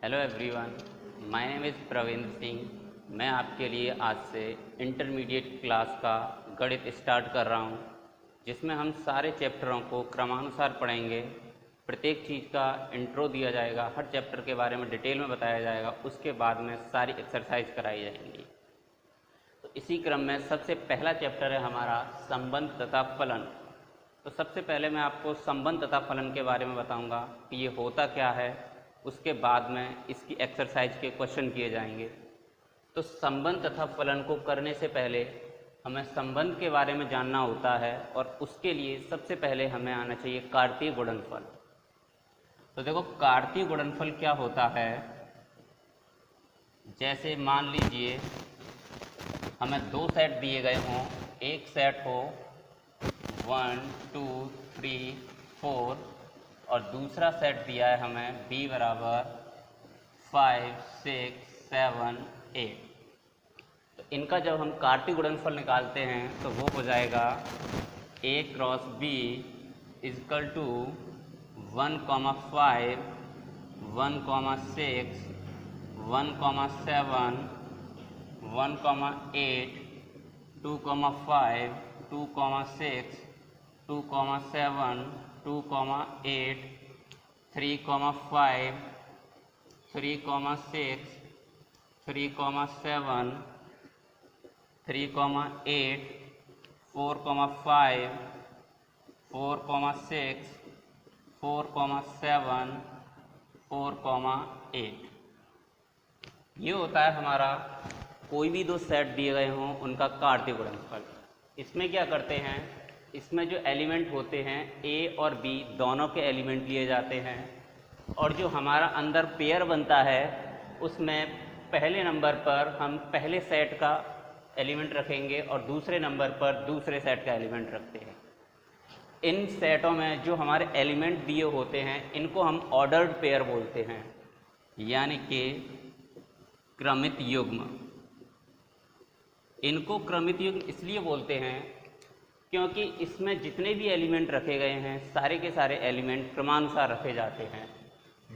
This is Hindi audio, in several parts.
Hello everyone, my name is Praveen Singh. मैं आपके लिए आज से इंटरमीडिएट क्लास का गणित स्टार्ट कर रहा हूं, जिसमें हम सारे चैप्टरों को क्रमानुसार पढ़ेंगे। प्रत्येक चीज़ का इंट्रो दिया जाएगा, हर चैप्टर के बारे में डिटेल में बताया जाएगा, उसके बाद में सारी एक्सरसाइज कराई जाएंगी। तो इसी क्रम में सबसे पहला चैप्टर है हमारा संबंध तथा फलन। तो सबसे पहले मैं आपको संबंध तथा फलन के बारे में बताऊंगा कि ये होता क्या है। उसके बाद में इसकी एक्सरसाइज के क्वेश्चन किए जाएंगे। तो संबंध तथा फलन को करने से पहले हमें संबंध के बारे में जानना होता है, और उसके लिए सबसे पहले हमें आना चाहिए कार्तीय गुणनफल। तो देखो, कार्तीय गुणनफल क्या होता है। जैसे मान लीजिए हमें दो सेट दिए गए हों, एक सेट हो 1 2 3 4 और दूसरा सेट दिया है हमें b बराबर 5 6 7 8। तो इनका जब हम कार्तीय गुणनफल निकालते हैं तो वो हो जाएगा a cross b is equal to 1, 5, 1, 6, 1, 7, 1, 8, 2, 5, 2, 6, 2, 7, 2, 8, 3, 5, 3, 6, 3, 7, 3, 8, 4, 5, 4, 6, 4, 7, 4, 8। ये होता है हमारा कोई भी दो सेट दिए गए हों उनका कार्तीय गुणनफल। इसमें क्या करते हैं, इसमें जो एलिमेंट होते हैं ए और बी दोनों के एलिमेंट लिए जाते हैं, और जो हमारा अंदर पेयर बनता है उसमें पहले नंबर पर हम पहले सेट का एलिमेंट रखेंगे और दूसरे नंबर पर दूसरे सेट का एलिमेंट रखते हैं। इन सेटों में जो हमारे एलिमेंट दिए होते हैं इनको हम ऑर्डर्ड पेयर बोलते हैं, यानी कि क्रमित युग्म। इनको क्रमित युग्म इसलिए बोलते हैं क्योंकि इसमें जितने भी एलिमेंट रखे गए हैं सारे के सारे एलिमेंट क्रमानुसार रखे जाते हैं।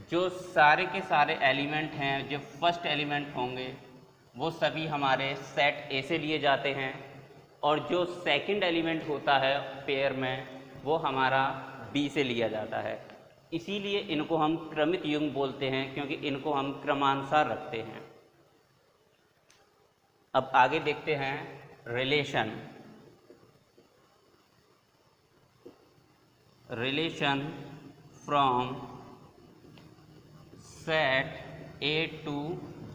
जो सारे के सारे एलिमेंट हैं, जो फर्स्ट एलिमेंट होंगे वो सभी हमारे सेट ए से लिए जाते हैं, और जो सेकंड एलिमेंट होता है पेयर में वो हमारा बी से लिया जाता है। इसीलिए इनको हम क्रमित युग्म बोलते हैं, क्योंकि इनको हम क्रमानुसार रखते हैं। अब आगे देखते हैं relation from set A to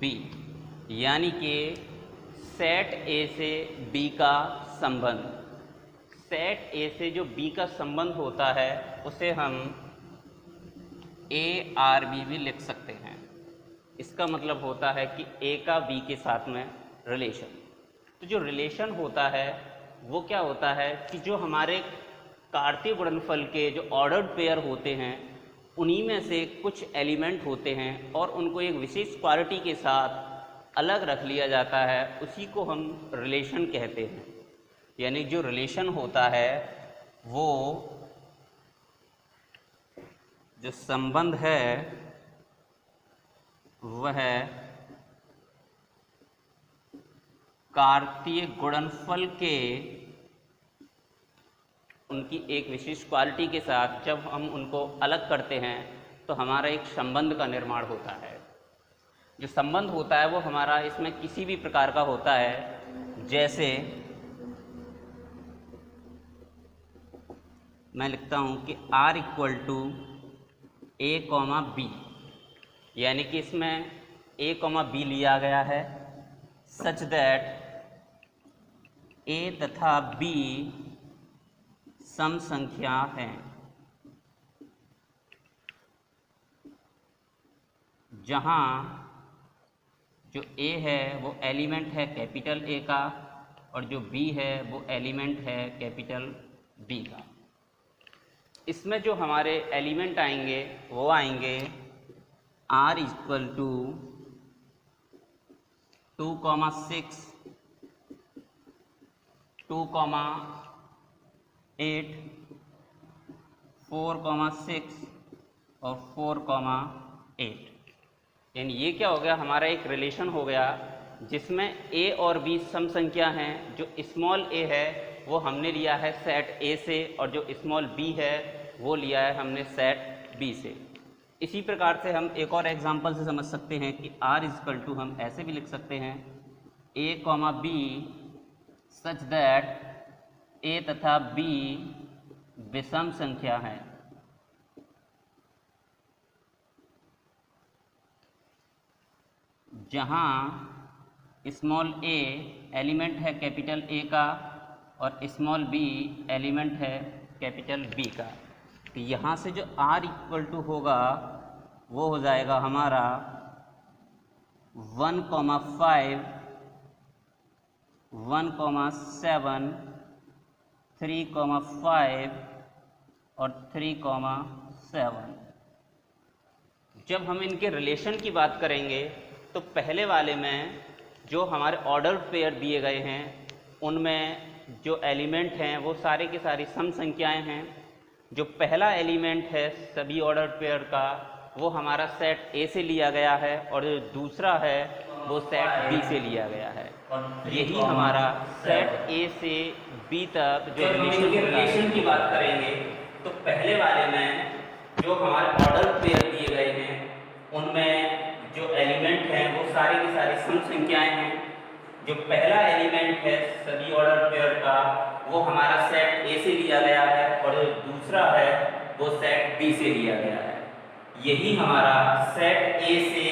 B, यानी कि सेट ए से बी का संबंध। सेट ए से जो बी का संबंध होता है उसे हम ए आर बी भी लिख सकते हैं। इसका मतलब होता है कि ए का बी के साथ में रिलेशन। तो जो रिलेशन होता है वो क्या होता है कि जो हमारे कार्तीय गुणनफल के जो ऑर्डर्ड पेयर होते हैं उन्हीं में से कुछ एलिमेंट होते हैं और उनको एक विशेष क्वालिटी के साथ अलग रख लिया जाता है, उसी को हम रिलेशन कहते हैं। यानी जो रिलेशन होता है वो जो संबंध है वह कार्तीय गुणनफल के उनकी एक विशेष क्वालिटी के साथ जब हम उनको अलग करते हैं तो हमारा एक संबंध का निर्माण होता है। जो संबंध होता है वो हमारा इसमें किसी भी प्रकार का होता है। जैसे मैं लिखता हूं कि R equal to A, B, यानी कि इसमें A, B लिया गया है सच दैट A तथा B सम संख्या हैं, जहां जो A है वो एलिमेंट है कैपिटल A का और जो B है वो एलिमेंट है कैपिटल B का। इसमें जो हमारे एलिमेंट आएंगे वो आएंगे R इक्वल टू 2, 6, 2, 8, 4, 6 और 4, 8। यानी ये क्या हो गया, हमारा एक रिलेशन हो गया जिसमें ए और बी सम संख्या हैं। जो स्मॉल ए है वो हमने लिया है सेट ए से, और जो स्मॉल बी है वो लिया है हमने सेट बी से। इसी प्रकार से हम एक और एग्जांपल से समझ सकते हैं कि R इक्वल टू हम ऐसे भी लिख सकते हैं A comma B such that A तथा बी विषम संख्या है। जहाँ स्मॉल ए एलिमेंट है कैपिटल ए का और स्मॉल बी एलिमेंट है कैपिटल बी का। तो यहाँ से जो R इक्वल टू होगा वो हो जाएगा हमारा 1,5, 1,7, 3,5 और 3,7। जब हम इनके रिलेशन की बात करेंगे तो पहले वाले में जो हमारे ऑर्डर्ड पेयर दिए गए हैं उनमें जो एलिमेंट हैं वो सारे की सारी सम संख्याएं हैं। जो पहला एलिमेंट है सभी ऑर्डर्ड पेयर का वो हमारा सेट ए से लिया गया है, और जो दूसरा है वो सेट बी से लिया गया है। यही हमारा सेट ए से बी तक जो रिलेशन की बात करेंगे तो पहले वाले में जो हमारे ऑर्डर्ड पेयर दिए गए हैं उनमें जो एलिमेंट हैं वो सारी की सारी सम संख्याएं हैं। जो पहला एलिमेंट है सभी ऑर्डर पेयर का वो हमारा सेट ए से लिया गया है, और जो दूसरा है वो सेट बी से लिया गया है। यही हमारा सेट ए से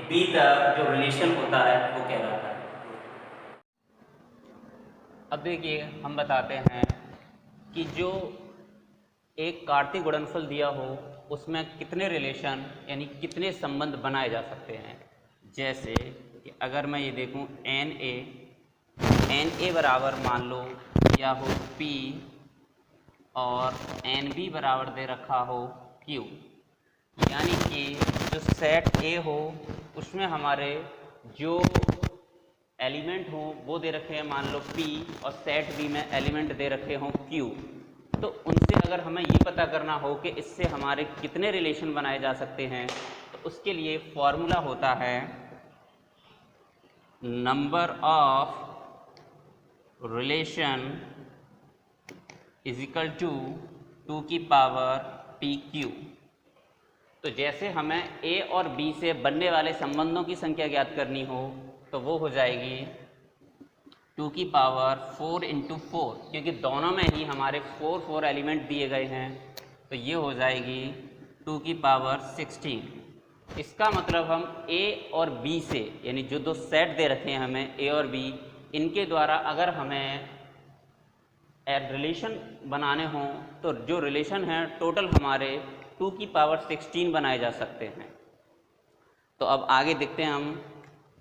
बी तक जो रिलेशन होता है वो कहलाता है। अब देखिए हम बताते हैं कि जो एक कार्तीय गुणनफल दिया हो उसमें कितने रिलेशन यानी कितने संबंध बनाए जा सकते हैं। जैसे कि अगर मैं ये देखूं एन ए बराबर मान लो या हो P और एन बी बराबर दे रखा हो Q, यानी कि जो सेट ए हो उसमें हमारे जो एलिमेंट हो वो दे रखे हैं मान लो P, और सेट बी में एलिमेंट दे रखे हों Q। तो उनसे अगर हमें ये पता करना हो कि इससे हमारे कितने रिलेशन बनाए जा सकते हैं तो उसके लिए फॉर्मूला होता है number of relation is equal to 2 की पावर PQ। तो जैसे हमें A और B से बनने वाले संबंधों की संख्या ज्ञात करनी हो तो वो हो जाएगी 2 की पावर 4 इंटू 4, क्योंकि दोनों में ही हमारे 4 एलिमेंट दिए गए हैं तो ये हो जाएगी 2 की पावर 16। इसका मतलब हम A और B से यानी जो दो सेट दे रखे हैं हमें A और B, इनके द्वारा अगर हमें रिलेशन बनाने हों तो जो रिलेशन हैं टोटल हमारे 2 की पावर 16 बनाए जा सकते हैं। तो अब आगे देखते हैं हम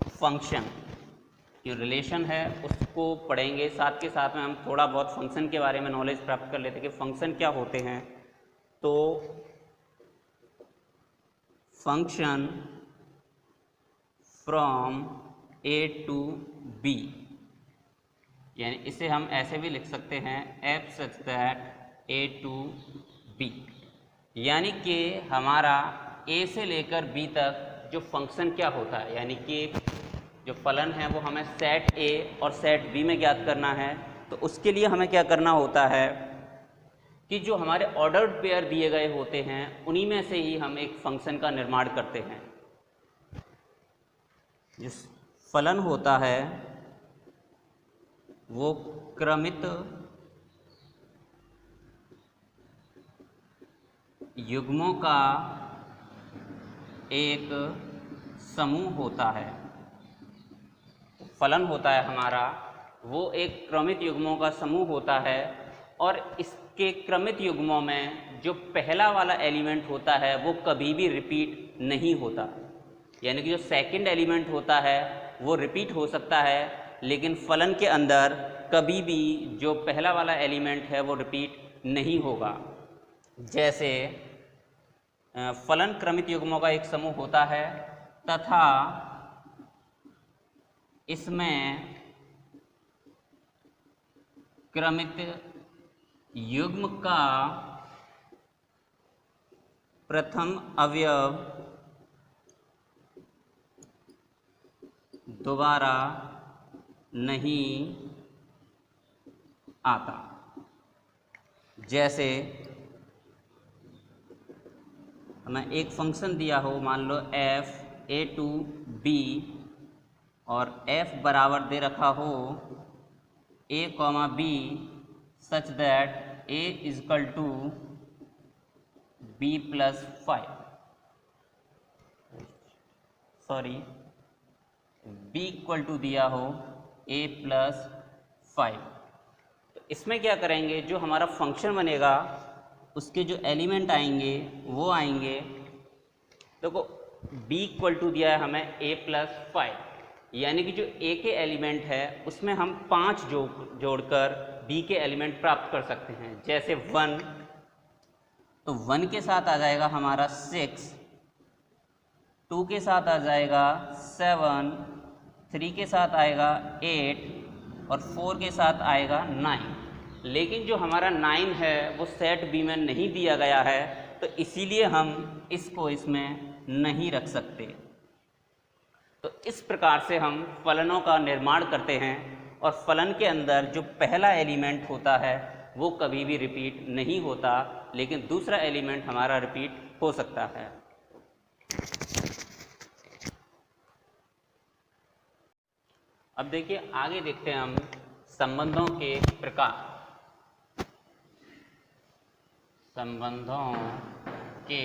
फंक्शन जो रिलेशन है उसको पढ़ेंगे, साथ के साथ में हम थोड़ा बहुत फंक्शन के बारे में नॉलेज प्राप्त कर लेते हैं कि फंक्शन क्या होते हैं। तो function from A to B, यानी इसे हम ऐसे भी लिख सकते हैं f such that A to B, यानी कि हमारा A से लेकर B तक जो फंक्शन क्या होता है, यानी कि जो फलन है वो हमें सेट A और सेट B में ज्ञात करना है। तो उसके लिए हमें क्या करना होता है कि जो हमारे ऑर्डर्ड पेयर दिए गए होते हैं उन्हीं में से ही हम एक फंक्शन का निर्माण करते हैं। जिस फलन होता है वो क्रमित युग्मों का एक समूह होता है। फलन होता है हमारा वो एक क्रमित युग्मों का समूह होता है, और इसके क्रमित युग्मों में जो पहला वाला एलिमेंट होता है वो कभी भी रिपीट नहीं होता। यानी कि जो सेकंड एलिमेंट होता है वो रिपीट हो सकता है, लेकिन फलन के अंदर कभी भी जो पहला वाला एलिमेंट है वो रिपीट नहीं होगा। जैसे फलन क्रमित युग्मों का एक समूह होता है तथा इसमें क्रमित युग्म का प्रथम अवयव दोबारा नहीं आता। जैसे हमें एक फंक्शन दिया हो, मान लो f a टू b और f बराबर दे रखा हो a comma b such that a is equal to b plus 5, sorry b equal to दिया हो a प्लस 5। तो इसमें क्या करेंगे, जो हमारा फंक्शन बनेगा उसके जो एलिमेंट आएंगे वो आएंगे, देखो b इक्वल टू दिया है हमें a प्लस 5, यानी कि जो a के एलिमेंट है उसमें हम 5 जोड़कर b के एलिमेंट प्राप्त कर सकते हैं। जैसे 1, तो 1 के साथ आ जाएगा हमारा 6, 2 के साथ आ जाएगा 7, 3 के साथ आएगा 8 और 4 के साथ आएगा 9। लेकिन जो हमारा 9 है वो सेट बी में नहीं दिया गया है, तो इसीलिए हम इसको इसमें नहीं रख सकते। तो इस प्रकार से हम फलनों का निर्माण करते हैं और फलन के अंदर जो पहला एलिमेंट होता है वो कभी भी रिपीट नहीं होता, लेकिन दूसरा एलिमेंट हमारा रिपीट हो सकता है। अब देखिए आगे देखते हैं हम संबंधों के प्रकार। संबंधों के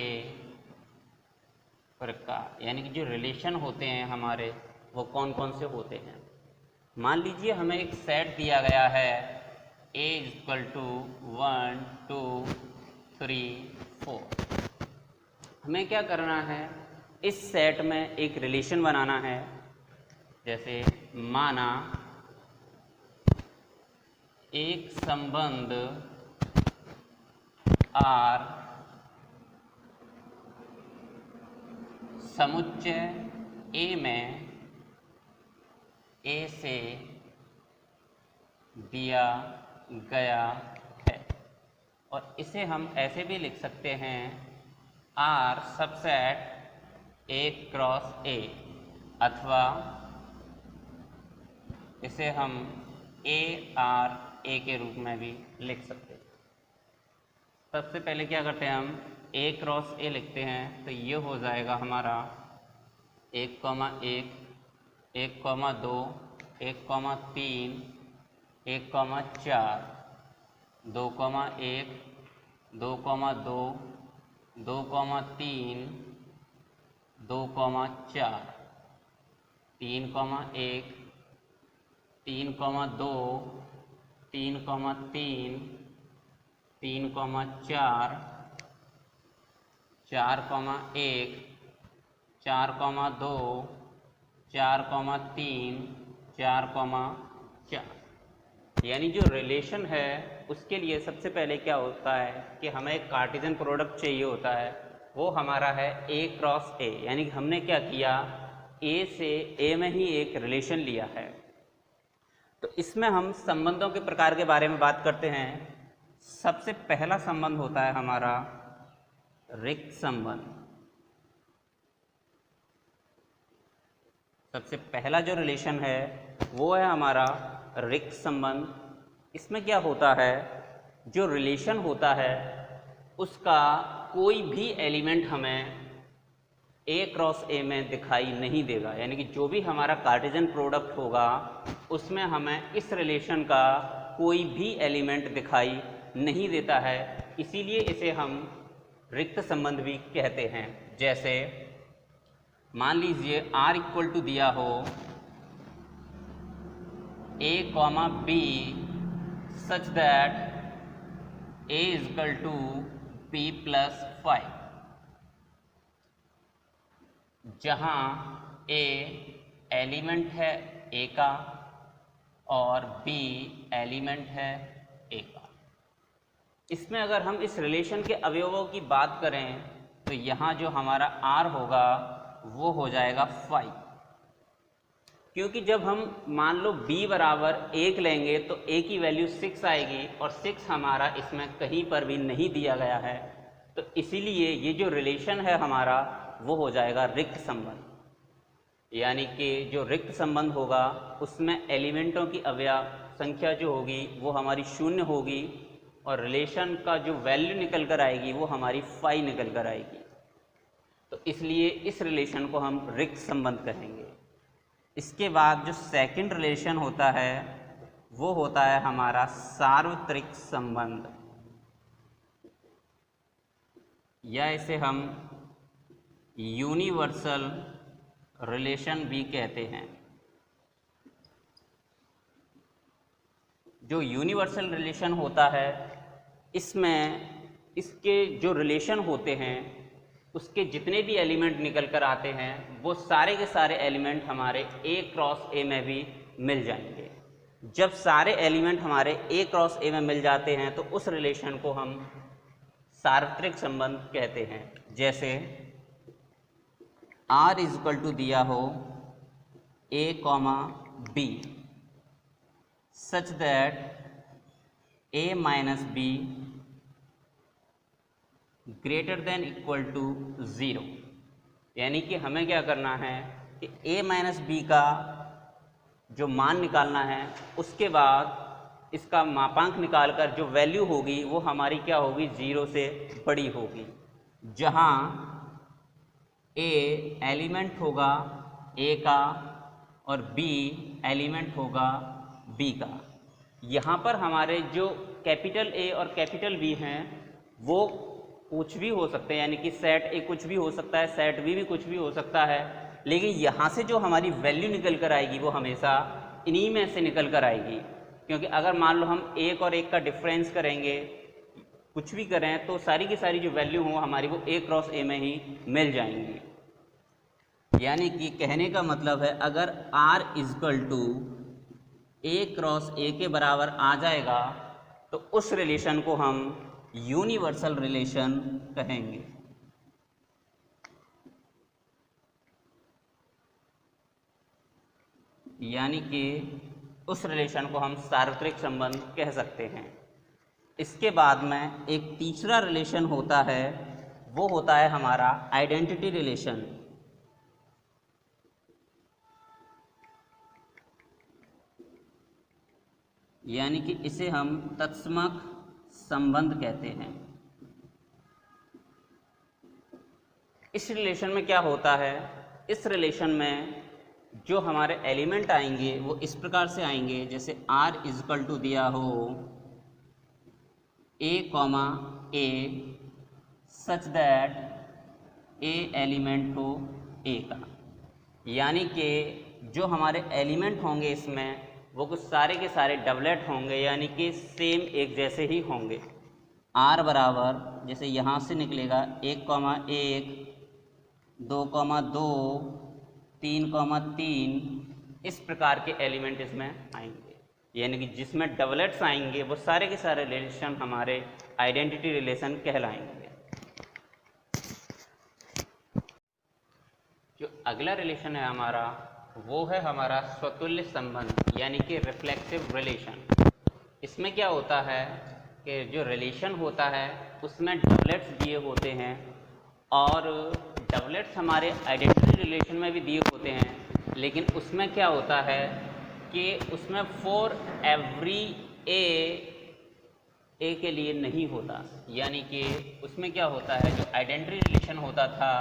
प्रकार यानी कि जो रिलेशन होते हैं हमारे वो कौन कौन से होते हैं। मान लीजिए हमें एक सेट दिया गया है a इक्वल टू 1 2 3 4। हमें क्या करना है, इस सेट में एक रिलेशन बनाना है। जैसे माना एक संबंध R समुच्चय A में A से दिया गया है, और इसे हम ऐसे भी लिख सकते हैं R subset A cross A, अथवा इसे हम AR A के रूप में भी लिख सकते हैं। सबसे पहले क्या करते हैं, हम A क्रॉस A लिखते हैं, तो ये हो जाएगा हमारा 1,1, 1,2, 1,3, 1,4, 2,1, 2,2, 2,3, 2,4, 3,1, 3,2, 3,3, 3,4, 4,1, 4,2, 4,3, 4,4। यानी जो रिलेशन है उसके लिए सबसे पहले क्या होता है कि हमें एक कार्टेशियन प्रोडक्ट चाहिए होता है, वो हमारा है A क्रॉस A। यानी कि हमने क्या किया, A से A में ही एक रिलेशन लिया है। तो इसमें हम संबंधों के प्रकार के बारे में बात करते हैं। सबसे पहला संबंध होता है हमारा रिक्त संबंध। सबसे पहला जो रिलेशन है वो है हमारा रिक्त संबंध। इसमें क्या होता है, जो रिलेशन होता है उसका कोई भी एलिमेंट हमें A क्रॉस A में दिखाई नहीं देगा। यानी कि जो भी हमारा कार्टेशियन प्रोडक्ट होगा उसमें हमें इस रिलेशन का कोई भी एलिमेंट दिखाई नहीं देता है, इसीलिए इसे हम रिक्त संबंध भी कहते हैं। जैसे मान लीजिए R इक्वल टू दिया हो A comma B such that A is equal to B plus 5, जहाँ A एलिमेंट है A का और B एलिमेंट है A का। इसमें अगर हम इस रिलेशन के अवयवों की बात करें तो यहाँ जो हमारा R होगा वो हो जाएगा 5, क्योंकि जब हम मान लो B बराबर 1 लेंगे तो A की वैल्यू 6 आएगी और 6 हमारा इसमें कहीं पर भी नहीं दिया गया है, तो इसीलिए ये जो रिलेशन है हमारा वो हो जाएगा रिक्त संबंध। यानी कि जो रिक्त संबंध होगा उसमें एलिमेंटों की अवयव संख्या जो होगी वो हमारी 0 होगी और रिलेशन का जो वैल्यू निकल कर आएगी वो हमारी 5 निकल कर आएगी। तो इसलिए इस रिलेशन को हम रिक्त संबंध कहेंगे। इसके बाद जो सेकंड रिलेशन होता है वो होता है हमारा सार्वत्रिक संबंध, या इसे हम यूनिवर्सल रिलेशन भी कहते हैं। जो यूनिवर्सल रिलेशन होता है इसमें इसके जो रिलेशन होते हैं उसके जितने भी एलिमेंट निकल कर आते हैं वो सारे के सारे एलिमेंट हमारे A क्रॉस A में भी मिल जाएंगे। जब सारे एलिमेंट हमारे A क्रॉस A में मिल जाते हैं तो उस रिलेशन को हम सार्वत्रिक संबंध कहते हैं। जैसे R इज इक्वल टू दिया हो A, B such that A minus B greater than equal to 0, यानी कि हमें क्या करना है कि A माइनस B का जो मान निकालना है उसके बाद इसका मापांक निकालकर जो वैल्यू होगी वो हमारी क्या होगी 0 से बड़ी होगी। जहाँ A एलिमेंट होगा A का और B एलिमेंट होगा B का। यहाँ पर हमारे जो कैपिटल A और कैपिटल B हैं वो कुछ भी हो सकते हैं, यानी कि सेट A कुछ भी हो सकता है, सेट B भी कुछ भी हो सकता है, लेकिन यहाँ से जो हमारी वैल्यू निकल कर आएगी वो हमेशा इन्हीं में से निकल कर आएगी। क्योंकि अगर मान लो हम एक और एक का डिफरेंस करेंगे, कुछ भी करें, तो सारी की सारी जो वैल्यू हो हमारी वो A क्रॉस A में ही मिल जाएंगी। यानी कि कहने का मतलब है अगर R is equal to A cross A के बराबर आ जाएगा तो उस रिलेशन को हम यूनिवर्सल रिलेशन कहेंगे। यानी कि उस रिलेशन को हम सार्वत्रिक संबंध कह सकते हैं। इसके बाद में एक तीसरा रिलेशन होता है वो होता है हमारा आइडेंटिटी रिलेशन। यानी कि इसे हम तत्समक संबंध कहते हैं। इस रिलेशन में क्या होता है, इस रिलेशन में जो हमारे एलिमेंट आएंगे वो इस प्रकार से आएंगे, जैसे R इजकल टू दिया हो A, A such that A element हो A का। यानी कि जो हमारे एलिमेंट होंगे इसमें वो कुछ सारे के सारे डबलेट होंगे, यानी कि सेम एक जैसे ही होंगे। R बराबर जैसे यहाँ से निकलेगा 1, 1, 2, 2, 3, 3, इस प्रकार के एलिमेंट इसमें आएंगे। यानी कि जिसमें डबलेट्स आएंगे वो सारे के सारे रिलेशन हमारे आइडेंटिटी रिलेशन कहलाएंगे। जो अगला रिलेशन है हमारा वो है हमारा स्वतुल्य संबंध, यानी कि रिफ्लेक्सिव रिलेशन। इसमें क्या होता है कि जो रिलेशन होता है उसमें डबलेट्स दिए होते हैं और डबलेट्स हमारे आइडेंटिटी रिलेशन में भी दिए होते हैं, लेकिन उसमें क्या होता है कि उसमें फॉर एवरी ए के लिए नहीं होता। यानी कि उसमें क्या होता है, जो आइडेंटिटी रिलेशन होता था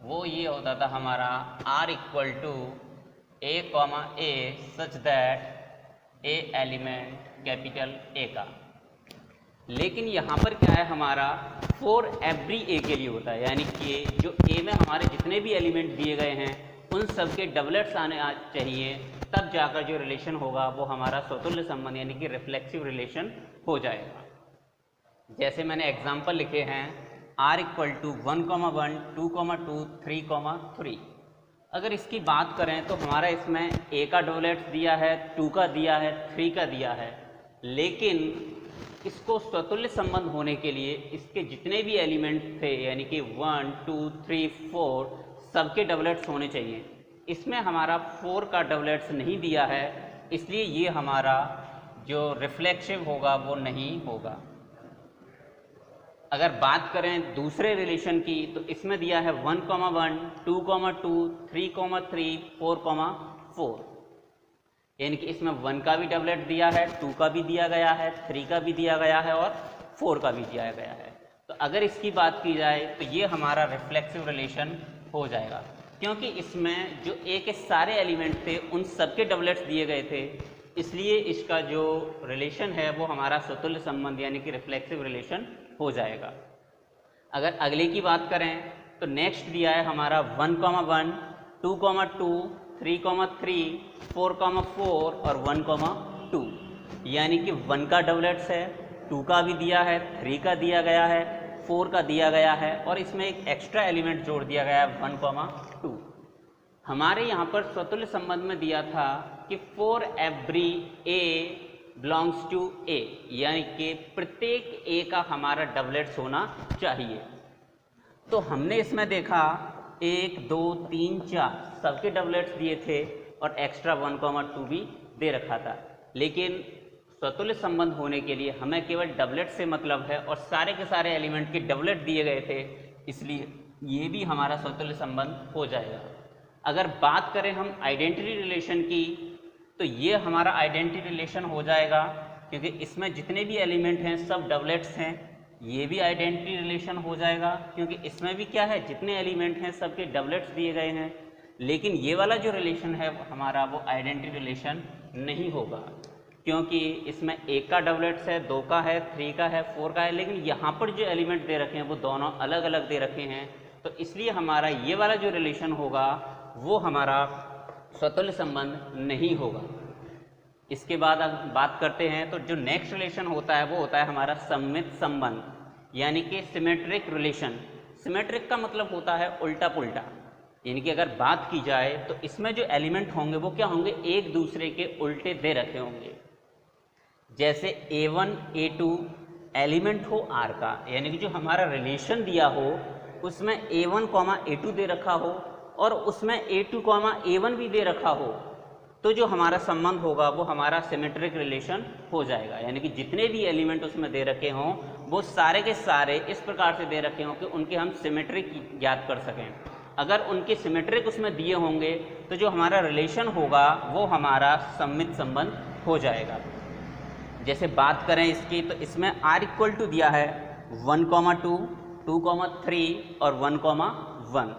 वो ये होता था हमारा R equal to A, A such that A element capital A का। लेकिन यहाँ पर क्या है हमारा फॉर एवरी A के लिए होता है, यानी कि जो A में हमारे जितने भी एलिमेंट दिए गए हैं उन सब के डबलेट्स आने चाहिए, तब जाकर जो रिलेशन होगा वो हमारा स्वतुल्य संबंध यानी कि रिफ्लेक्सिव रिलेशन हो जाएगा। जैसे मैंने एग्जाम्पल लिखे हैं R इक्वल टू 1, 1, 2, 2, 3, 3। अगर इसकी बात करें तो हमारा इसमें A का डबलेट्स दिया है, 2 का दिया है, 3 का दिया है, लेकिन इसको स्वतुल्य संबंध होने के लिए इसके जितने भी एलिमेंट थे यानी कि 1, 2, 3, 4 सबके डबलेट्स होने चाहिए। इसमें हमारा 4 का डबलेट्स नहीं दिया है, इसलिए ये हमारा जो रिफ्लेक्सिव होगा वो नहीं होगा। अगर बात करें दूसरे रिलेशन की तो इसमें दिया है 1,1, 2,2, 3,3, 4,4, यानी कि इसमें 1 का भी डबलेट दिया है, 2 का भी दिया गया है, 3 का भी दिया गया है और 4 का भी दिया गया है। तो अगर इसकी बात की जाए तो ये हमारा रिफ्लेक्सिव रिलेशन हो जाएगा, क्योंकि इसमें जो ए के सारे एलिमेंट थे उन सबके डबलेट्स दिए गए थे, इसलिए इसका जो रिलेशन है वो हमारा स्वतुल्य संबंध यानी कि रिफ्लेक्सिव रिलेशन हो जाएगा। अगर अगले की बात करें तो नेक्स्ट दिया है हमारा 1,1, 2,2, 3,3, 4,4 और 1,2, यानी कि 1 का डबलेट्स है, 2 का भी दिया है, 3 का दिया गया है, 4 का दिया गया है और इसमें एक एक्स्ट्रा एलिमेंट जोड़ दिया गया है 1,2। हमारे यहाँ पर स्वतुल्य संबंध में दिया था कि for every a belongs to A, यानी कि प्रत्येक ए का हमारा डबलेट्स होना चाहिए। तो हमने इसमें देखा 1, 2, 3, 4 सबके डबलेट्स दिए थे और एक्स्ट्रा 1,2 भी दे रखा था, लेकिन स्वतुल्य संबंध होने के लिए हमें केवल डबलेट से मतलब है और सारे के सारे एलिमेंट के डबलेट दिए गए थे, इसलिए ये भी हमारा स्वतुल्य संबंध हो जाएगा। अगर बात करें हम आइडेंटिटी रिलेशन की तो ये हमारा आइडेंटिटी रिलेशन हो जाएगा, क्योंकि इसमें जितने भी एलिमेंट हैं सब डबलेट्स हैं। ये भी आइडेंटिटी रिलेशन हो जाएगा, क्योंकि इसमें भी क्या है, जितने एलिमेंट हैं सबके डबलेट्स दिए गए हैं। लेकिन ये वाला जो रिलेशन है हमारा वो आइडेंटिटी रिलेशन नहीं होगा, क्योंकि इसमें 1 का डबलेट्स है, 2 का है, 3 का है, 4 का है, लेकिन यहाँ पर जो एलिमेंट दे रखे हैं वो दोनों अलग अलग दे रखे हैं। तो इसलिए हमारा ये वाला जो रिलेशन होगा वो हमारा स्वतुल्य संबंध नहीं होगा। इसके बाद अब बात करते हैं तो जो नेक्स्ट रिलेशन होता है वो होता है हमारा सममित संबंध, यानी कि सिमेट्रिक रिलेशन। सिमेट्रिक का मतलब होता है उल्टा पुल्टा, यानी कि अगर बात की जाए तो इसमें जो एलिमेंट होंगे वो क्या होंगे, एक दूसरे के उल्टे दे रखे होंगे। जैसे A1, A2 एलिमेंट हो R का, यानी कि जो हमारा रिलेशन दिया हो उसमें A1, A2 दे रखा हो और उसमें A2, A1 भी दे रखा हो, तो जो हमारा संबंध होगा वो हमारा सिमेट्रिक रिलेशन हो जाएगा। यानी कि जितने भी एलिमेंट उसमें दे रखे हों वो सारे के सारे इस प्रकार से दे रखे हों कि उनके हम सिमेट्रिक ज्ञात कर सकें। अगर उनके सिमेट्रिक उसमें दिए होंगे तो जो हमारा रिलेशन होगा वो हमारा सममित संबंध हो जाएगा। जैसे बात करें इसकी तो इसमें R= दिया है 1,2, 2,3 और 1,1।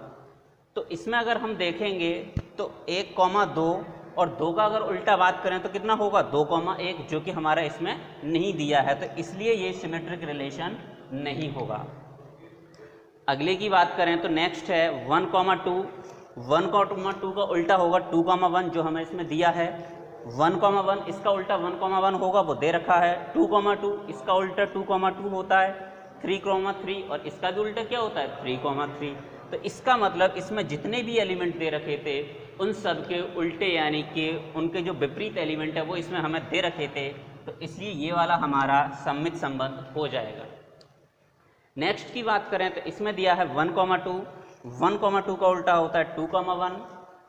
तो इसमें अगर हम देखेंगे तो 1,2 और 2 का अगर उल्टा बात करें तो कितना होगा, 2,1, जो कि हमारा इसमें नहीं दिया है, तो इसलिए ये सिमेट्रिक रिलेशन नहीं होगा। अगले की बात करें तो नेक्स्ट है 1,2। 1,2 का उल्टा होगा 2,1, जो हमें इसमें दिया है। 1,1 इसका उल्टा 1,1 होगा, वो दे रखा है। 2,2 इसका उल्टा 2,2 होता है। 3,3 और इसका भी उल्टा क्या होता है, 3,3। तो इसका मतलब इसमें जितने भी एलिमेंट दे रखे थे उन सब के उल्टे, यानी कि उनके जो विपरीत एलिमेंट है वो इसमें हमें दे रखे थे, तो इसलिए ये वाला हमारा सममित संबंध हो जाएगा। नेक्स्ट की बात करें तो इसमें दिया है 1,2। 1,2 का उल्टा होता है 2,1,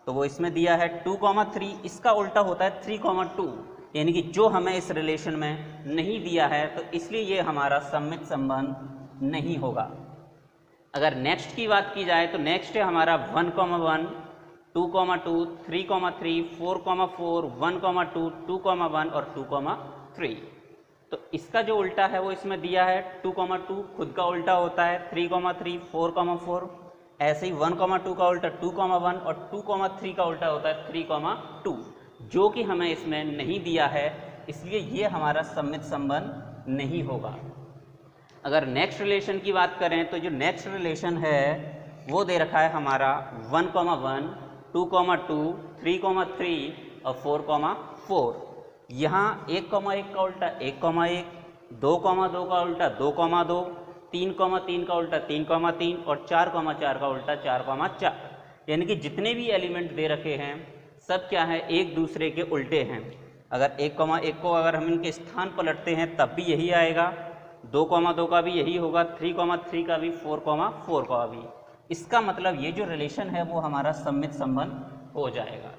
तो वो इसमें दिया है। 2,3 इसका उल्टा होता है 3,2, यानी कि जो हमें इस रिलेशन में नहीं दिया है, तो इसलिए ये हमारा सममित संबंध नहीं होगा। अगर नेक्स्ट की बात की जाए तो नेक्स्ट है हमारा 1,1, 2,2, 3,3, 4,4, 1,2, 2,1 और 2,3। तो इसका जो उल्टा है वो इसमें दिया है 2,2 खुद का उल्टा होता है 3,3, 4,4। ऐसे ही 1,2 का उल्टा 2,1 और 2,3 का उल्टा होता है 3,2, जो कि हमें इसमें नहीं दिया है, इसलिए ये हमारा सममित संबंध नहीं होगा। अगर नेक्स्ट रिलेशन की बात करें तो जो नेक्स्ट रिलेशन है वो दे रखा है हमारा 1,1, 2,2, 3,3 और 4,4। यहाँ 1,1 का उल्टा 1,1, 2,2 का उल्टा 2,2, 3,3 का उल्टा 3,3 और 4,4 का उल्टा 4,4। यानी कि जितने भी एलिमेंट दे रखे हैं सब क्या है, एक दूसरे के उल्टे हैं। अगर 1,1 को अगर हम इनके स्थान पलटते हैं तब भी यही आएगा, 2,2 का भी यही होगा, 3,3 का भी, 4,4 का भी। इसका मतलब ये जो रिलेशन है वो हमारा सममित संबंध हो जाएगा।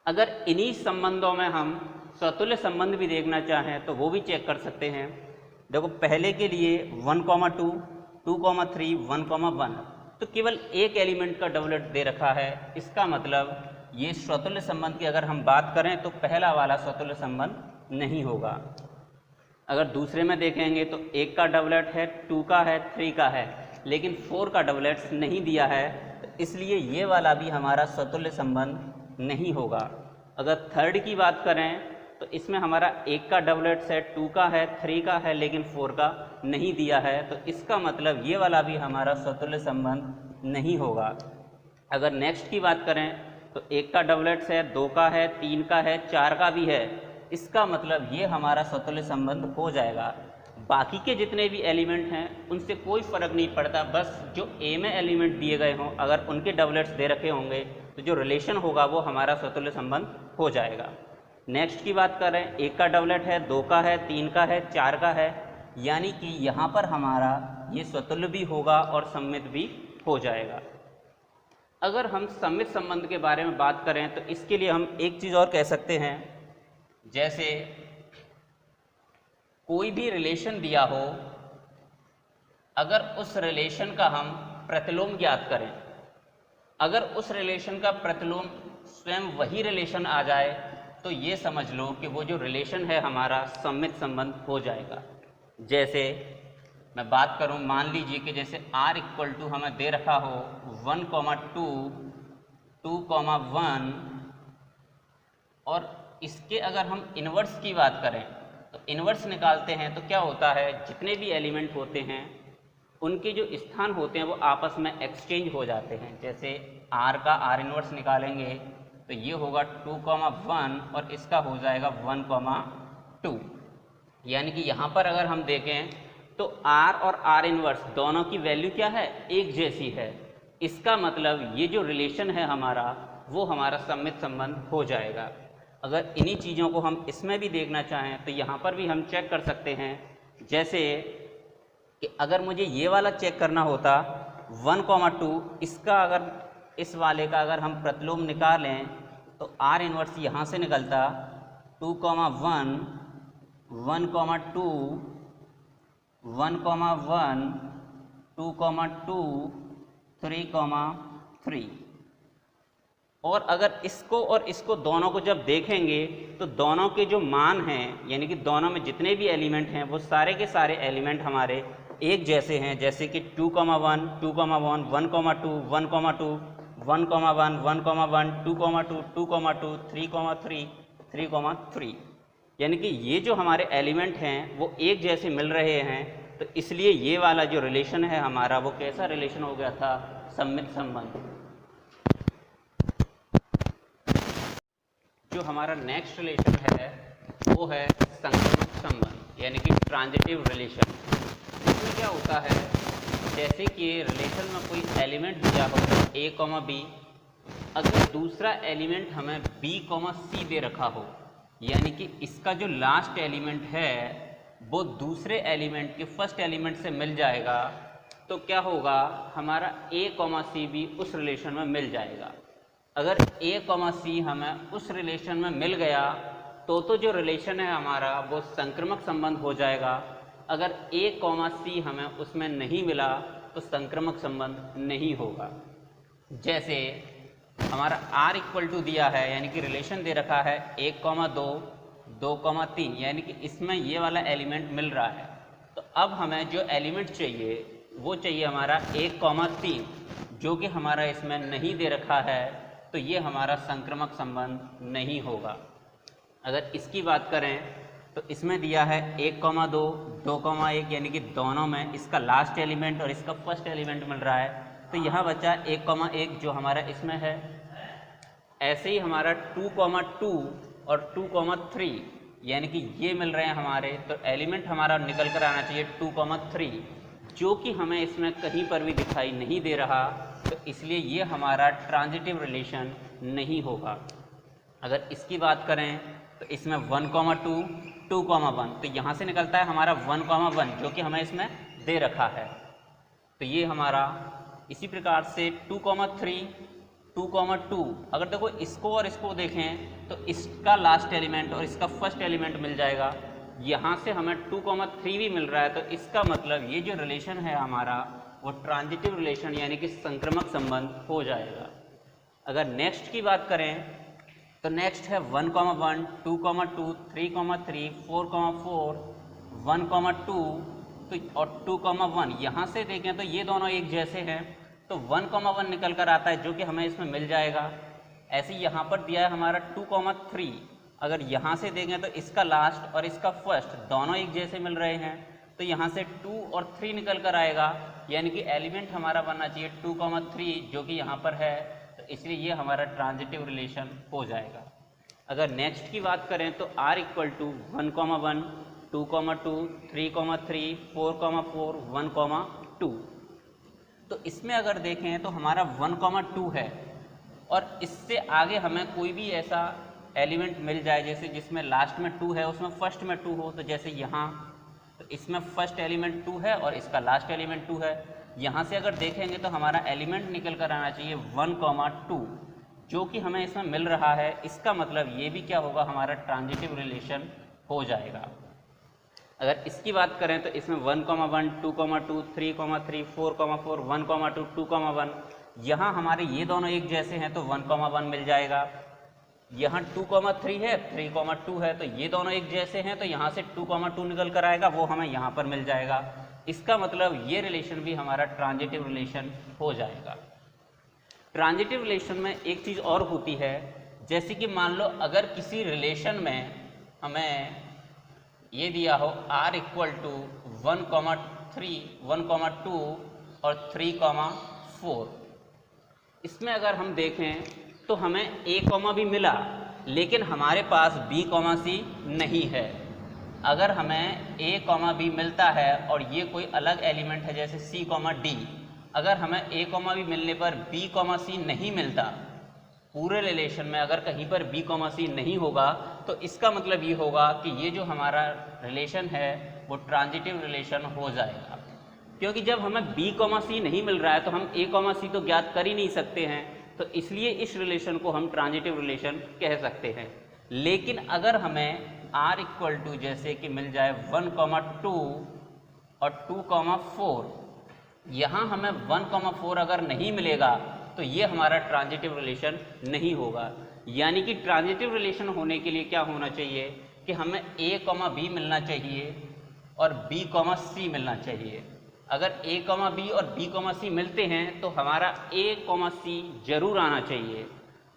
अगर इन्हीं संबंधों में हम स्वतुल्य संबंध भी देखना चाहें तो वो भी चेक कर सकते हैं। देखो पहले के लिए 1,2, 2,3, 1,1, तो केवल एक एलिमेंट का डबलेट दे रखा है। इसका मतलब ये स्वतुल्य संबंध की अगर हम बात करें तो पहला वाला स्वतुल्य संबंध नहीं होगा। अगर दूसरे में देखेंगे तो 1 का डबलेट है, 2 का है, 3 का है, लेकिन 4 का डबलेट्स नहीं दिया है, तो इसलिए ये वाला भी हमारा स्वतुल्य संबंध नहीं होगा। अगर थर्ड की बात करें तो इसमें हमारा 1 का डबलेट्स है, 2 का है, 3 का है, लेकिन 4 का नहीं दिया है, तो इसका मतलब ये वाला भी हमारा स्वतुल्य संबंध नहीं होगा। अगर नेक्स्ट की बात करें तो 1 का डबलेट्स है, 2 का है, 3 का है, 4 का भी है, इसका मतलब ये हमारा स्वतुल्य संबंध हो जाएगा। बाकी के जितने भी एलिमेंट हैं उनसे कोई फ़र्क नहीं पड़ता, बस जो ए में एलिमेंट दिए गए हों अगर उनके डबलेट्स दे रखे होंगे तो जो रिलेशन होगा वो हमारा स्वतुल्य संबंध हो जाएगा। नेक्स्ट की बात करें, 1 का डबलेट है, 2 का है, 3 का है, 4 का है, यानी कि यहाँ पर हमारा ये स्वतुल्य भी होगा और सममित भी हो जाएगा। अगर हम सममित संबंध के बारे में बात करें तो इसके लिए हम एक चीज़ और कह सकते हैं, जैसे कोई भी रिलेशन दिया हो, अगर उस रिलेशन का हम प्रतिलोम ज्ञात करें, अगर उस रिलेशन का प्रतिलोम स्वयं वही रिलेशन आ जाए तो ये समझ लो कि वो जो रिलेशन है हमारा सममित संबंध हो जाएगा। जैसे मैं बात करूं, मान लीजिए कि जैसे r इक्वल टू हमें दे रखा हो 1,2, 2,1, और इसके अगर हम इन्वर्स की बात करें तो इन्वर्स निकालते हैं तो क्या होता है, जितने भी एलिमेंट होते हैं उनके जो स्थान होते हैं वो आपस में एक्सचेंज हो जाते हैं। जैसे r का r इन्वर्स निकालेंगे तो ये होगा 2,1 और इसका हो जाएगा 1,2, यानी कि यहाँ पर अगर हम देखें तो r और r इन्वर्स दोनों की वैल्यू क्या है, एक जैसी है। इसका मतलब ये जो रिलेशन है हमारा वो हमारा सममित संबंध हो जाएगा। अगर इन्हीं चीज़ों को हम इसमें भी देखना चाहें तो यहाँ पर भी हम चेक कर सकते हैं। जैसे कि अगर मुझे ये वाला चेक करना होता 1,2, इसका अगर इस वाले का अगर हम प्रतिलोम निकालें तो r इन्वर्स यहाँ से निकलता 2,1, 1,2, 1,1, 2,2, 3,3, और अगर इसको और इसको दोनों को जब देखेंगे तो दोनों के जो मान हैं, यानी कि दोनों में जितने भी एलिमेंट हैं वो सारे के सारे एलिमेंट हमारे एक जैसे हैं। जैसे कि 2,1, 2,1, 1,2, 1,2, 1,1, 1,1, 2,2, 2,2, 3,3, 3,3, यानी कि ये जो हमारे एलिमेंट हैं वो एक जैसे मिल रहे हैं, तो इसलिए ये वाला जो रिलेशन है हमारा वो कैसा रिलेशन हो गया था, सममित संबंध। जो हमारा नेक्स्ट रिलेशन है वो है संक्रमक संबंध, यानी कि ट्रांजिटिव रिलेशन। इसमें क्या होता है, जैसे कि रिलेशन में कोई एलिमेंट दिया हो a, b, अगर दूसरा एलिमेंट हमें b, c दे रखा हो, यानी कि इसका जो लास्ट एलिमेंट है वो दूसरे एलिमेंट के फर्स्ट एलिमेंट से मिल जाएगा, तो क्या होगा, हमारा a, c भी उस रिलेशन में मिल जाएगा। अगर a, c हमें उस रिलेशन में मिल गया तो जो रिलेशन है हमारा वो संक्रमक संबंध हो जाएगा। अगर a, c हमें उसमें नहीं मिला तो संक्रमक संबंध नहीं होगा। जैसे हमारा r इक्वल टू दिया है, यानी कि रिलेशन दे रखा है 1,2, 2,3, यानी कि इसमें ये वाला एलिमेंट मिल रहा है, तो अब हमें जो एलिमेंट चाहिए वो चाहिए हमारा 1,3, जो कि हमारा इसमें नहीं दे रखा है, तो ये हमारा संक्रमक संबंध नहीं होगा। अगर इसकी बात करें तो इसमें दिया है 1,2, 2,1, यानी कि दोनों में इसका लास्ट एलिमेंट और इसका फर्स्ट एलिमेंट मिल रहा है, तो यहाँ बचा 1,1 जो हमारा इसमें है। ऐसे ही हमारा 2,2 और 2,3, यानी कि ये मिल रहे हैं हमारे, तो एलिमेंट हमारा निकल कर आना चाहिए 2,3, जो कि हमें इसमें कहीं पर भी दिखाई नहीं दे रहा, तो इसलिए ये हमारा ट्रांजिटिव रिलेशन नहीं होगा। अगर इसकी बात करें तो इसमें 1,2, 2,1, तो यहाँ से निकलता है हमारा 1,1, जो कि हमें इसमें दे रखा है, तो ये हमारा। इसी प्रकार से 2,3, 2,2, अगर देखो इसको और इसको देखें तो इसका लास्ट एलिमेंट और इसका फर्स्ट एलिमेंट मिल जाएगा, यहाँ से हमें 2,3 भी मिल रहा है, तो इसका मतलब ये जो रिलेशन है हमारा वो ट्रांजिटिव रिलेशन यानी कि संक्रमक संबंध हो जाएगा। अगर नेक्स्ट की बात करें तो नेक्स्ट है 1,1, 2,2, 3,3, 4,4, 1,2 तो और 2,1। यहाँ से देखें तो ये दोनों एक जैसे हैं, तो 1,1 निकल कर आता है जो कि हमें इसमें मिल जाएगा। ऐसे ही यहाँ पर दिया है हमारा 2,3, अगर यहाँ से देखें तो इसका लास्ट और इसका फर्स्ट दोनों एक जैसे मिल रहे हैं, तो यहाँ से 2 और 3 निकल कर आएगा, यानी कि एलिमेंट हमारा बनना चाहिए 2,3 जो कि यहाँ पर है, तो इसलिए ये हमारा ट्रांजिटिव रिलेशन हो जाएगा। अगर नेक्स्ट की बात करें तो R इक्वल टू 1,1, 2,2, 3,3, 4,4, 1,2। तो इसमें अगर देखें तो हमारा 1,2 है और इससे आगे हमें कोई भी ऐसा एलिमेंट मिल जाए जैसे जिसमें लास्ट में 2 है उसमें फर्स्ट में 2 हो, तो जैसे यहाँ तो इसमें फर्स्ट एलिमेंट 2 है और इसका लास्ट एलिमेंट 2 है। यहाँ से अगर देखेंगे तो हमारा एलिमेंट निकल कर आना चाहिए 1,2 जो कि हमें इसमें मिल रहा है। इसका मतलब ये भी क्या होगा, हमारा ट्रांजिटिव रिलेशन हो जाएगा। अगर इसकी बात करें तो इसमें 1,1, 2,2, 3,3, 4,4, 1,2, 2,1, यहाँ हमारे ये दोनों एक जैसे हैं तो 1,1 मिल जाएगा। यहाँ 2,3 है, 3,2 है, तो ये दोनों एक जैसे हैं तो यहाँ से 2,2 निकल कर आएगा, वो हमें यहाँ पर मिल जाएगा। इसका मतलब ये रिलेशन भी हमारा ट्रांजिटिव रिलेशन हो जाएगा। ट्रांजिटिव रिलेशन में एक चीज़ और होती है, जैसे कि मान लो अगर किसी रिलेशन में हमें ये दिया हो R इक्वल टू 1,3, 1,2 और 3,4, इसमें अगर हम देखें तो हमें A, भी मिला लेकिन हमारे पास B, C नहीं है। अगर हमें A, B मिलता है और ये कोई अलग एलिमेंट है जैसे C, D, अगर हमें A, B मिलने पर B, C नहीं मिलता, पूरे रिलेशन में अगर कहीं पर B, C नहीं होगा, तो इसका मतलब ये होगा कि ये जो हमारा रिलेशन है वो ट्रांजिटिव रिलेशन हो जाएगा। क्योंकि जब हमें B, C नहीं मिल रहा है तो हम A, C तो ज्ञात कर ही नहीं सकते हैं, तो इसलिए इस रिलेशन को हम ट्रांजिटिव रिलेशन कह सकते हैं। लेकिन अगर हमें R इक्वल टू जैसे कि मिल जाए 1,2 और 2,4, यहाँ हमें 1,4 अगर नहीं मिलेगा तो ये हमारा ट्रांजिटिव रिलेशन नहीं होगा। यानी कि ट्रांजिटिव रिलेशन होने के लिए क्या होना चाहिए कि हमें A, B मिलना चाहिए और B, C मिलना चाहिए। अगर A, B और B, C मिलते हैं तो हमारा A, C जरूर आना चाहिए।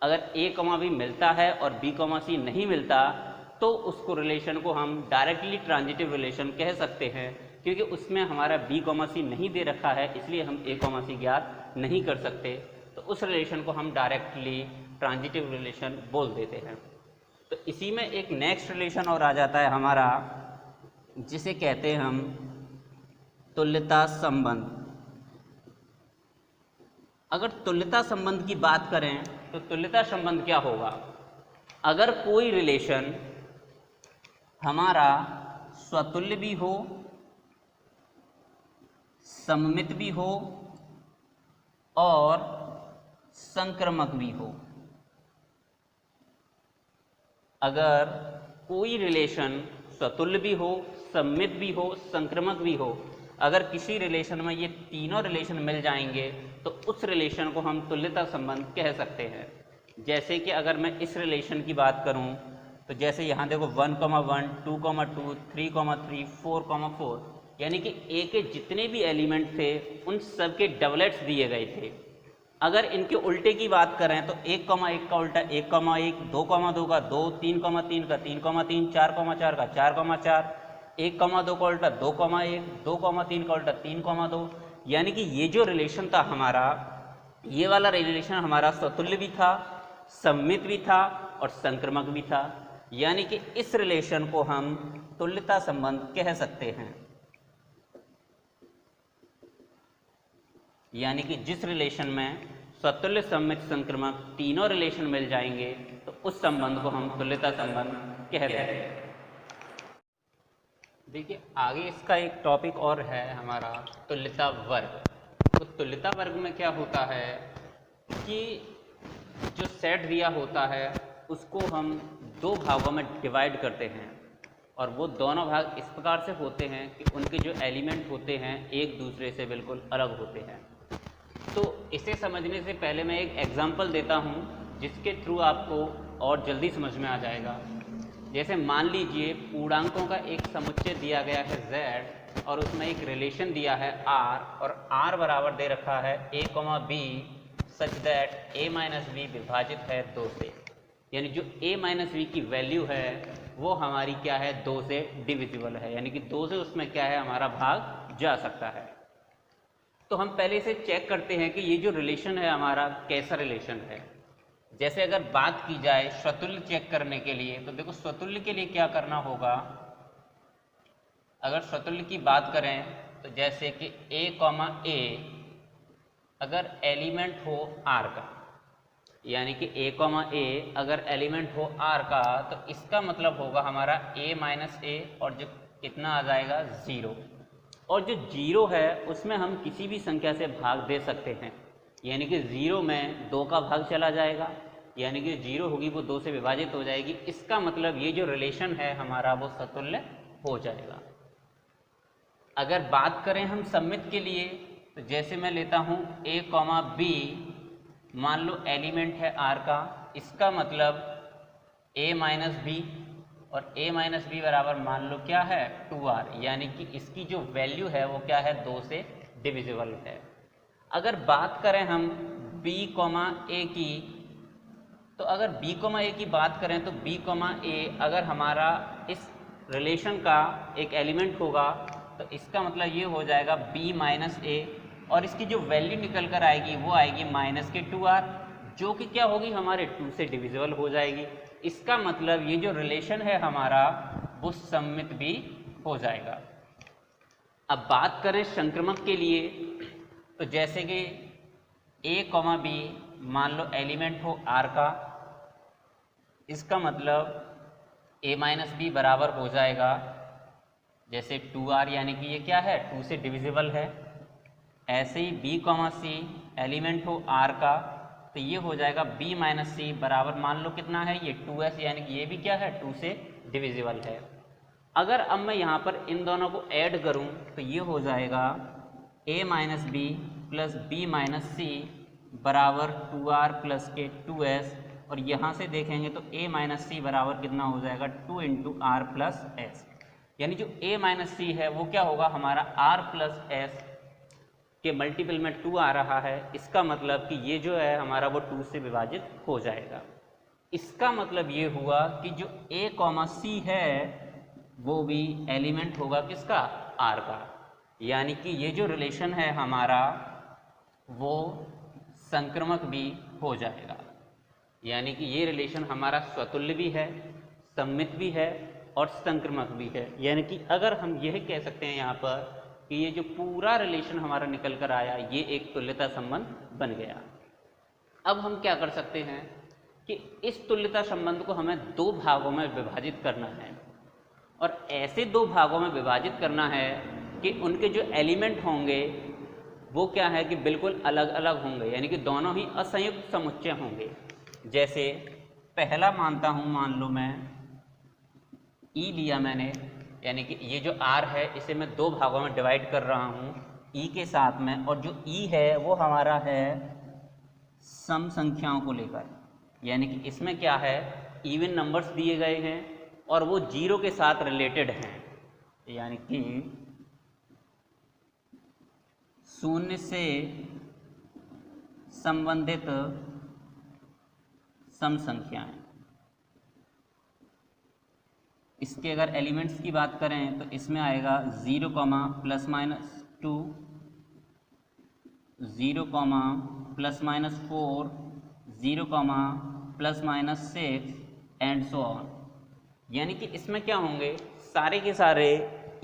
अगर A, B मिलता है और B, C नहीं मिलता तो उसको रिलेशन को हम डायरेक्टली ट्रांजिटिव रिलेशन कह सकते हैं, क्योंकि उसमें हमारा B, C नहीं दे रखा है, इसलिए हम A, C ज्ञात नहीं कर सकते। तो उस रिलेशन को हम डायरेक्टली ट्रांजिटिव रिलेशन बोल देते हैं। तो इसी में एक नेक्स्ट रिलेशन और आ जाता है हमारा, जिसे कहते हैं हम तुल्यता संबंध। अगर तुल्यता संबंध की बात करें तो तुल्यता संबंध क्या होगा, अगर कोई रिलेशन हमारा स्वतुल्य भी हो, सममित भी हो और संक्रमक भी हो। अगर कोई रिलेशन स्वतुल्य भी हो, सममित भी हो, संक्रमक भी हो, अगर किसी रिलेशन में ये तीनों रिलेशन मिल जाएंगे तो उस रिलेशन को हम तुल्यता संबंध कह सकते हैं। जैसे कि अगर मैं इस रिलेशन की बात करूं तो जैसे यहाँ देखो 1,1, 2,2, 3,3, 4,4, यानी कि A के जितने भी एलिमेंट थे उन सब के डबलेट्स दिए गए थे। अगर इनके उल्टे की बात करें तो 1,1 का उल्टा 1,1, 2,2 का 2, 3,3 का 3,3, 4,4 का 4,4, 1,2 का उल्टा 2,1, 2,3 का उल्टा 3,2। यानी कि ये जो रिलेशन था हमारा, ये वाला रिलेशन हमारा स्वतुल्य भी था, सममित भी था और संक्रमक भी था। यानी कि इस रिलेशन को हम तुल्यता संबंध कह सकते हैं। यानी कि जिस रिलेशन में स्वतुल्य, सममित, संक्रमक तीनों रिलेशन मिल जाएंगे तो उस संबंध को हम तुल्यता संबंध कहते हैं। देखिए आगे इसका एक टॉपिक और है हमारा तुल्यता वर्ग। तो तुल्यता वर्ग में क्या होता है कि जो सेट दिया होता है उसको हम दो भागों में डिवाइड करते हैं और वो दोनों भाग इस प्रकार से होते हैं कि उनके जो एलिमेंट होते हैं एक दूसरे से बिल्कुल अलग होते हैं। तो इसे समझने से पहले मैं एक एग्जांपल देता हूँ जिसके थ्रू आपको और जल्दी समझ में आ जाएगा। जैसे मान लीजिए पूर्णांकों का एक समुच्चय दिया गया है z और उसमें एक रिलेशन दिया है r और r बराबर दे रखा है a, b such that a minus b विभाजित है 2 से, यानी जो a माइनस b की वैल्यू है वो हमारी क्या है 2 से डिविजिबल है, यानी कि 2 से उसमें क्या है हमारा भाग जा सकता है। तो हम पहले इसे चेक करते हैं कि ये जो रिलेशन है हमारा कैसा रिलेशन है। जैसे अगर बात की जाए स्वतुल्य चेक करने के लिए, तो देखो स्वतुल्य के लिए क्या करना होगा। अगर स्वतुल्य की बात करें तो जैसे कि a, अगर एलिमेंट हो r का, यानी कि a अगर एलिमेंट हो r का, तो इसका मतलब होगा हमारा a माइनस a और जो कितना आ जाएगा 0, और जो 0 है उसमें हम किसी भी संख्या से भाग दे सकते हैं, यानी कि 0 में 2 का भाग चला जाएगा, यानी कि 0 होगी वो 2 से विभाजित हो जाएगी। इसका मतलब ये जो रिलेशन है हमारा वो स्वतुल्य हो जाएगा। अगर बात करें हम सममित के लिए, तो जैसे मैं लेता हूँ a, b, मान लो एलिमेंट है r का, इसका मतलब a माइनस b, और a माइनस बी बराबर मान लो क्या है 2r, यानी कि इसकी जो वैल्यू है वो क्या है 2 से डिविजिबल है। अगर बात करें हम b, a की, तो अगर b, a की बात करें तो b, a अगर हमारा इस रिलेशन का एक एलिमेंट होगा तो इसका मतलब ये हो जाएगा b माइनस a, और इसकी जो वैल्यू निकल कर आएगी वो आएगी माइनस के 2r, जो कि क्या होगी हमारे 2 से डिविजिबल हो जाएगी। इसका मतलब ये जो रिलेशन है हमारा वो सममित भी हो जाएगा। अब बात करें संक्रमक के लिए, तो जैसे कि a, b मान लो एलिमेंट हो r का, इसका मतलब a माइनस बी बराबर हो जाएगा जैसे 2r, यानी कि ये क्या है 2 से डिविजिबल है। ऐसे ही b, c एलिमेंट हो r का, तो ये हो जाएगा b माइनस c बराबर मान लो कितना है ये 2s, यानी कि ये भी क्या है 2 से डिविजिबल है। अगर अब मैं यहाँ पर इन दोनों को ऐड करूँ तो ये हो जाएगा a minus b plus b minus c बराबर 2r प्लस के 2s, और यहाँ से देखेंगे तो a माइनस सी बराबर कितना हो जाएगा 2 इंटू r प्लस s, यानी जो a माइनस सी है वो क्या होगा हमारा r प्लस s के मल्टीपल में 2 आ रहा है। इसका मतलब कि ये जो है हमारा वो 2 से विभाजित हो जाएगा। इसका मतलब ये हुआ कि जो a, c है वो भी एलिमेंट होगा किसका r का, यानी कि ये जो रिलेशन है हमारा वो संक्रमक भी हो जाएगा, यानी कि ये रिलेशन हमारा स्वतुल्य भी है, सममित भी है और संक्रमक भी है। यानी कि अगर हम यह कह सकते हैं यहाँ पर कि ये जो पूरा रिलेशन हमारा निकल कर आया ये एक तुल्यता संबंध बन गया। अब हम क्या कर सकते हैं कि इस तुल्यता संबंध को हमें 2 भागों में विभाजित करना है, और ऐसे 2 भागों में विभाजित करना है कि उनके जो एलिमेंट होंगे वो क्या है कि बिल्कुल अलग अलग होंगे, यानी कि दोनों ही असंयुक्त समुच्चय होंगे। जैसे पहला मानता हूँ, मान लो मैं E लिया मैंने, यानी कि ये जो R है इसे मैं 2 भागों में डिवाइड कर रहा हूँ E के साथ में, और जो E है वो हमारा है सम संख्याओं को लेकर, यानी कि इसमें क्या है इवन नंबर्स दिए गए हैं और वो 0 के साथ रिलेटेड हैं, यानी कि 0 से संबंधित सम संख्याएं। इसके अगर एलिमेंट्स की बात करें तो इसमें आएगा 0, plus minus 2, 0, plus minus 4, 0, plus minus 6 and so on. यानी कि इसमें क्या होंगे सारे के सारे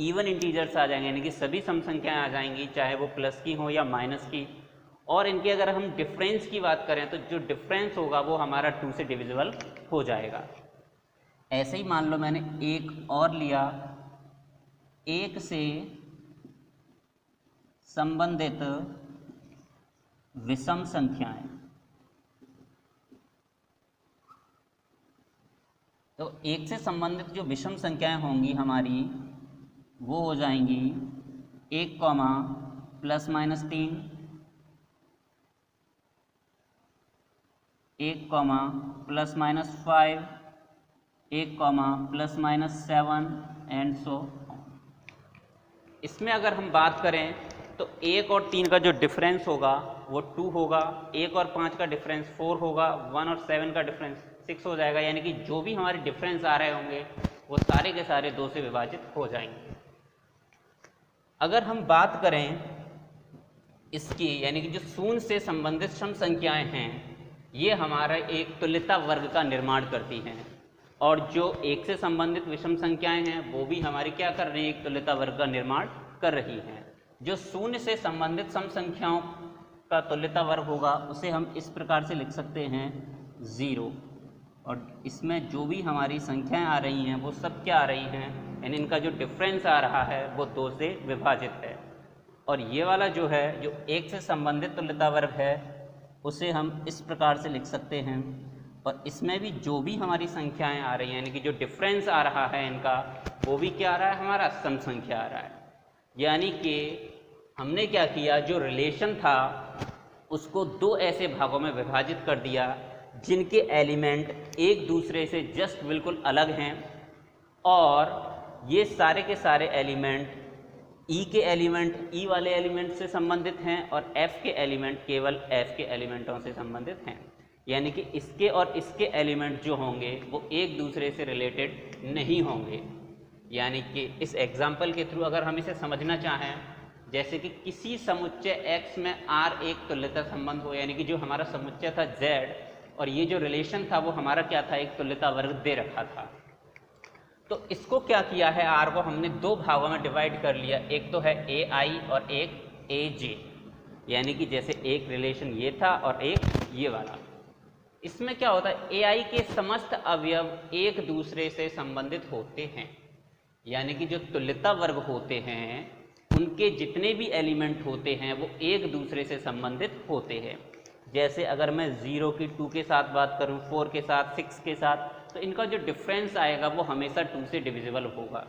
इवन इंटीजर्स आ जाएंगे, यानी कि सभी सम संख्याएं आ जाएंगी, चाहे वो प्लस की हो या माइनस की। और इनके अगर हम डिफरेंस की बात करें तो जो डिफरेंस होगा वो हमारा 2 से डिविजिबल हो जाएगा। ऐसे ही मान लो मैंने एक और लिया, 1 से संबंधित विषम संख्याएं। तो एक से संबंधित जो विषम संख्याएं होंगी हमारी वो हो जाएंगी 1 comma plus minus 3, 1 comma plus minus 5, 1 comma plus minus 7 and so. इसमें अगर हम बात करें तो 1 और 3 का जो डिफरेंस होगा वो 2 होगा, 1 और 5 का डिफरेंस 4 होगा, 1 और 7 का डिफरेंस 6 हो जाएगा। यानी कि जो भी हमारे डिफरेंस आ रहे होंगे वो सारे के सारे 2 से विभाजित हो जाएंगे। अगर हम बात करें इसकी, यानी कि जो शून्य से संबंधित सम संख्याएं हैं ये हमारा एक तुल्यता वर्ग का निर्माण करती हैं, और जो एक से संबंधित विषम संख्याएं हैं वो भी हमारी क्या कर रही है, एक तुल्यता वर्ग का निर्माण कर रही हैं। जो शून्य से संबंधित सम संख्याओं का तुल्यता वर्ग होगा उसे हम इस प्रकार से लिख सकते हैं 0, और इसमें जो भी हमारी संख्याएं आ रही हैं वो सब क्या आ रही हैं, यानी इनका जो डिफरेंस आ रहा है वो 2 से विभाजित है। और ये वाला जो है जो एक से संबंधित तुल्यता वर्ग है उसे हम इस प्रकार से लिख सकते हैं, और इसमें भी जो भी हमारी संख्याएं आ रही हैं यानी कि जो डिफरेंस आ रहा है इनका वो भी क्या आ रहा है, हमारा सम संख्या आ रहा है। यानी कि हमने क्या किया, जो रिलेशन था उसको 2 ऐसे भागों में विभाजित कर दिया जिनके एलिमेंट एक दूसरे से जस्ट बिल्कुल अलग हैं, और ये सारे के सारे एलिमेंट ई के एलिमेंट ई वाले एलिमेंट से संबंधित हैं और एफ के एलिमेंट केवल एफ के एलिमेंटों से संबंधित हैं। यानी कि इसके और इसके एलिमेंट जो होंगे वो एक दूसरे से रिलेटेड नहीं होंगे। यानी कि इस एग्जाम्पल के थ्रू अगर हम इसे समझना चाहें, जैसे कि किसी समुच्चय x में R एक तुल्यता संबंध हो, यानी कि जो हमारा समुच्चय था Z और ये जो रिलेशन था वो हमारा क्या था, एक तुल्यता वर्ग दे रखा था। तो इसको क्या किया है, R को हमने 2 भागों में डिवाइड कर लिया, एक तो है AI और एक AJ। यानी कि जैसे एक रिलेशन ये था और एक ये वाला। इसमें क्या होता है, AI के समस्त अवयव एक दूसरे से संबंधित होते हैं। यानी कि जो तुल्यता वर्ग होते हैं उनके जितने भी एलिमेंट होते हैं वो एक दूसरे से संबंधित होते हैं। जैसे अगर मैं 0 की 2 के साथ बात करूं, 4 के साथ, 6 के साथ, तो इनका जो डिफरेंस आएगा वो हमेशा 2 से डिविजिबल होगा।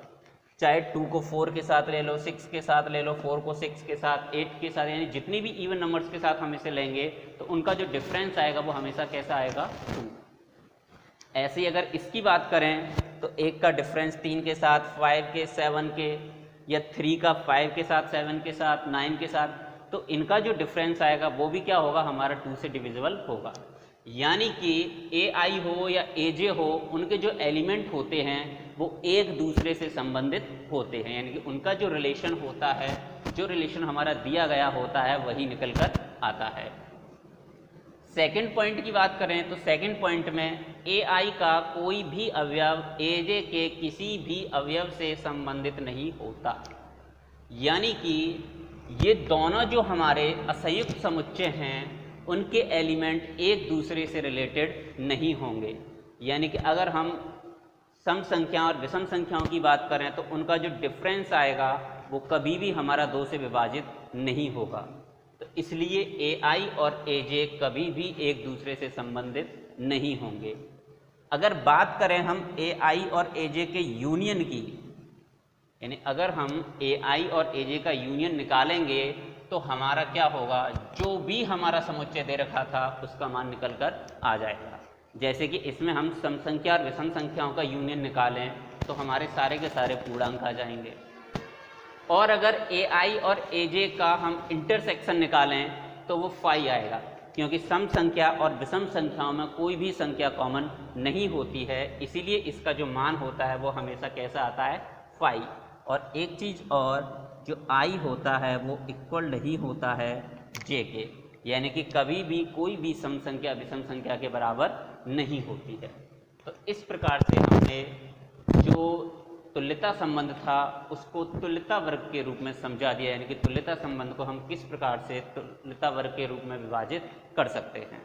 चाहे 2 को 4 के साथ ले लो, 6 के साथ ले लो, 4 को 6 के साथ, 8 के साथ, यानी जितनी भी इवन नंबर्स के साथ हम इसे लेंगे तो उनका जो डिफरेंस आएगा वो हमेशा कैसा आएगा, 2। ऐसे ही अगर इसकी बात करें तो 1 का डिफरेंस 3 के साथ, 5 के, 7 के, या 3 का 5 के साथ, 7 के साथ, 9 के साथ, तो इनका जो डिफरेंस आएगा वो भी क्या होगा, हमारा 2 से डिविजिबल होगा। यानी कि AI हो या AJ हो, उनके जो एलिमेंट होते हैं वो एक दूसरे से संबंधित होते हैं। यानी कि उनका जो रिलेशन होता है, जो रिलेशन हमारा दिया गया होता है वही निकल कर आता है। सेकंड पॉइंट की बात करें तो सेकंड पॉइंट में AI का कोई भी अवयव AJ के किसी भी अवयव से संबंधित नहीं होता। यानी कि ये दोनों जो हमारे असंयुक्त समुच्चय हैं उनके एलिमेंट एक दूसरे से रिलेटेड नहीं होंगे। यानी कि अगर हम सम संख्या और विषम संख्याओं की बात करें तो उनका जो डिफरेंस आएगा वो कभी भी हमारा 2 से विभाजित नहीं होगा। तो इसलिए AI और AJ कभी भी एक दूसरे से संबंधित नहीं होंगे। अगर बात करें हम AI और AJ के यूनियन की, यानी अगर हम AI और AJ का यूनियन निकालेंगे तो हमारा क्या होगा, जो भी हमारा समुच्चय दे रखा था उसका मान निकल कर आ जाएगा। जैसे कि इसमें हम सम संख्या और विषम संख्याओं का यूनियन निकालें तो हमारे सारे के सारे पूर्णांक आ जाएंगे। और अगर AI और AJ का हम इंटरसेक्शन निकालें तो वो 5 आएगा, क्योंकि सम संख्या और विषम संख्याओं में कोई भी संख्या कॉमन नहीं होती है, इसीलिए इसका जो मान होता है वो हमेशा कैसा आता है, 5। और एक चीज़ और, जो I होता है वो इक्वल नहीं होता है J के, यानी कि कभी भी कोई भी सम संख्या विषम संख्या के बराबर नहीं होती है। तो इस प्रकार से हमने जो तुल्यता संबंध था उसको तुल्यता वर्ग के रूप में समझा दिया, यानी कि तुल्यता संबंध को हम किस प्रकार से तुल्यता वर्ग के रूप में विभाजित कर सकते हैं।